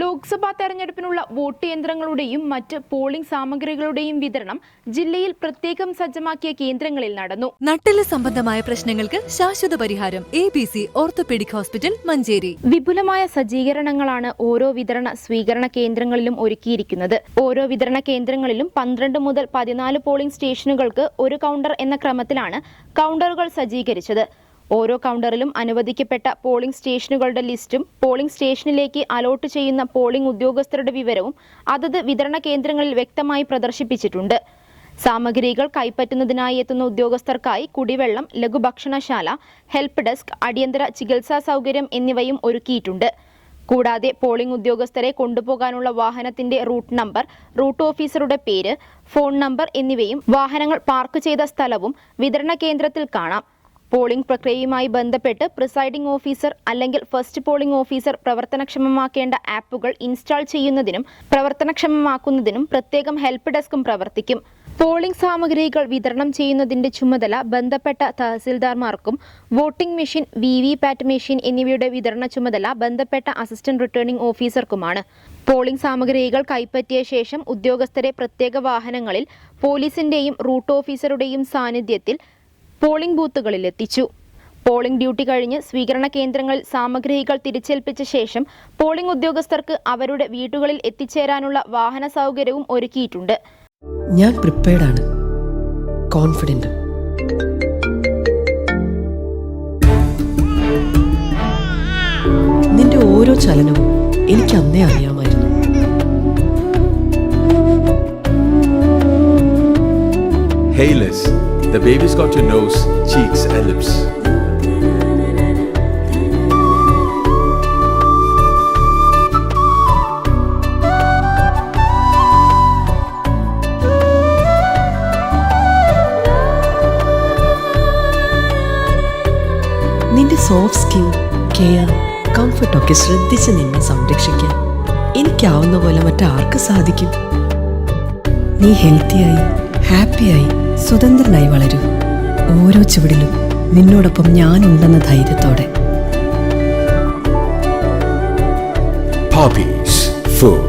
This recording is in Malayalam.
ലോക്സഭാ തെരഞ്ഞെടുപ്പിനുള്ള വോട്ട് യന്ത്രങ്ങളുടെയും മറ്റ് പോളിംഗ് സാമഗ്രികളുടെയും വിതരണം ജില്ലയിൽ പ്രത്യേകം സജ്ജമാക്കിയ കേന്ദ്രങ്ങളിൽ നടന്നു. നട്ടെല്ല് സംബന്ധമായ പ്രശ്നങ്ങൾക്ക് ശാശ്വത പരിഹാരം ABC ഓർത്തോപെഡിക് ഹോസ്പിറ്റൽ മഞ്ചേരി. വിപുലമായ സജ്ജീകരണങ്ങളാണ് ഓരോ വിതരണ സ്വീകരണ കേന്ദ്രങ്ങളിലും ഒരുക്കിയിരിക്കുന്നത്. ഓരോ വിതരണ കേന്ദ്രങ്ങളിലും 12 മുതൽ 14 പോളിംഗ് സ്റ്റേഷനുകൾക്ക് ഒരു കൗണ്ടർ എന്ന ക്രമത്തിലാണ് കൗണ്ടറുകൾ സജ്ജീകരിച്ചത്. ഓരോ കൗണ്ടറിലും അനുവദിക്കപ്പെട്ട പോളിംഗ് സ്റ്റേഷനുകളുടെ ലിസ്റ്റും പോളിംഗ് സ്റ്റേഷനിലേക്ക് അലോട്ട് ചെയ്യുന്ന പോളിംഗ് ഉദ്യോഗസ്ഥരുടെ വിവരവും അതത് വിതരണ കേന്ദ്രങ്ങളിൽ വ്യക്തമായി പ്രദർശിപ്പിച്ചിട്ടുണ്ട്. സാമഗ്രികൾ കൈപ്പറ്റുന്നതിനായി എത്തുന്ന ഉദ്യോഗസ്ഥർക്കായി കുടിവെള്ളം, ലഘുഭക്ഷണശാല, ഹെൽപ്പ് ഡെസ്ക്, അടിയന്തര ചികിത്സാ സൗകര്യം എന്നിവയും ഒരുക്കിയിട്ടുണ്ട്. കൂടാതെ പോളിംഗ് ഉദ്യോഗസ്ഥരെ കൊണ്ടുപോകാനുള്ള വാഹനത്തിന്റെ റൂട്ട് നമ്പർ, റൂട്ട് ഓഫീസറുടെ പേര്, ഫോൺ നമ്പർ എന്നിവയും വാഹനങ്ങൾ പാർക്ക് ചെയ്ത സ്ഥലവും വിതരണ കേന്ദ്രത്തിൽ കാണാം. പോളിംഗ് പ്രക്രിയയുമായി ബന്ധപ്പെട്ട് പ്രിസൈഡിംഗ് ഓഫീസർ അല്ലെങ്കിൽ ഫസ്റ്റ് പോളിംഗ് ഓഫീസർ പ്രവർത്തനക്ഷമമാക്കേണ്ട ആപ്പുകൾ ഇൻസ്റ്റാൾ ചെയ്യുന്നതിനും പ്രവർത്തനക്ഷമമാക്കുന്നതിനും പ്രത്യേകം ഹെൽപ്പ് ഡെസ്കും പ്രവർത്തിക്കും. പോളിംഗ് സാമഗ്രികൾ വിതരണം ചെയ്യുന്നതിന്റെ ചുമതല ബന്ധപ്പെട്ട തഹസിൽദാർമാർക്കും വോട്ടിംഗ് മെഷീൻ, VVPAT മെഷീൻ എന്നിവയുടെ വിതരണ ചുമതല ബന്ധപ്പെട്ട അസിസ്റ്റന്റ് റിട്ടേണിംഗ് ഓഫീസർക്കുമാണ്. പോളിംഗ് സാമഗ്രികൾ കൈപ്പറ്റിയ ശേഷം ഉദ്യോഗസ്ഥരെ പ്രത്യേക വാഹനങ്ങളിൽ പോലീസിന്റെയും റൂട്ട് ഓഫീസറുടെയും സാന്നിധ്യത്തിൽ പോളിംഗ് ബൂത്തുകളിൽ എത്തിച്ചു. പോളിംഗ് ഡ്യൂട്ടി കഴിഞ്ഞ് സ്വീകരണ കേന്ദ്രങ്ങളിൽ സാമഗ്രികൾ തിരിച്ചേൽപ്പിച്ച ശേഷം പോളിംഗ് ഉദ്യോഗസ്ഥർക്ക് അവരുടെ വീടുകളിൽ എത്തിച്ചേരാനുള്ള വാഹന സൗകര്യവും ഒരുക്കിയിട്ടുണ്ട്. ഞാൻ പ്രിപ്പയർഡാണ്, കോൺഫിഡന്റ്. നിന്റെ ഓരോ ചലനവും എനിക്ക് അന്നേ അറിയാമായിരുന്നു. Hey Liz, the baby's got your nose, cheeks and lips. നിന്റെ സോഫ്റ്റ് സ്കിൻ, കെയർ, കംഫർട്ടൊക്കെ ശ്രദ്ധിച്ച് നിന്നെ സംരക്ഷിക്കാൻ എനിക്കാവുന്ന പോലെ മറ്റാർക്ക് സാധിക്കും? നീ ഹെൽത്തിയായി, ഹാപ്പിയായി, സ്വതന്ത്രനായി വളരൂ. ഓരോ ചുവടിലും നിന്നോടൊപ്പം ഞാനുണ്ടെന്ന ധൈര്യത്തോടെ. Poppies, full.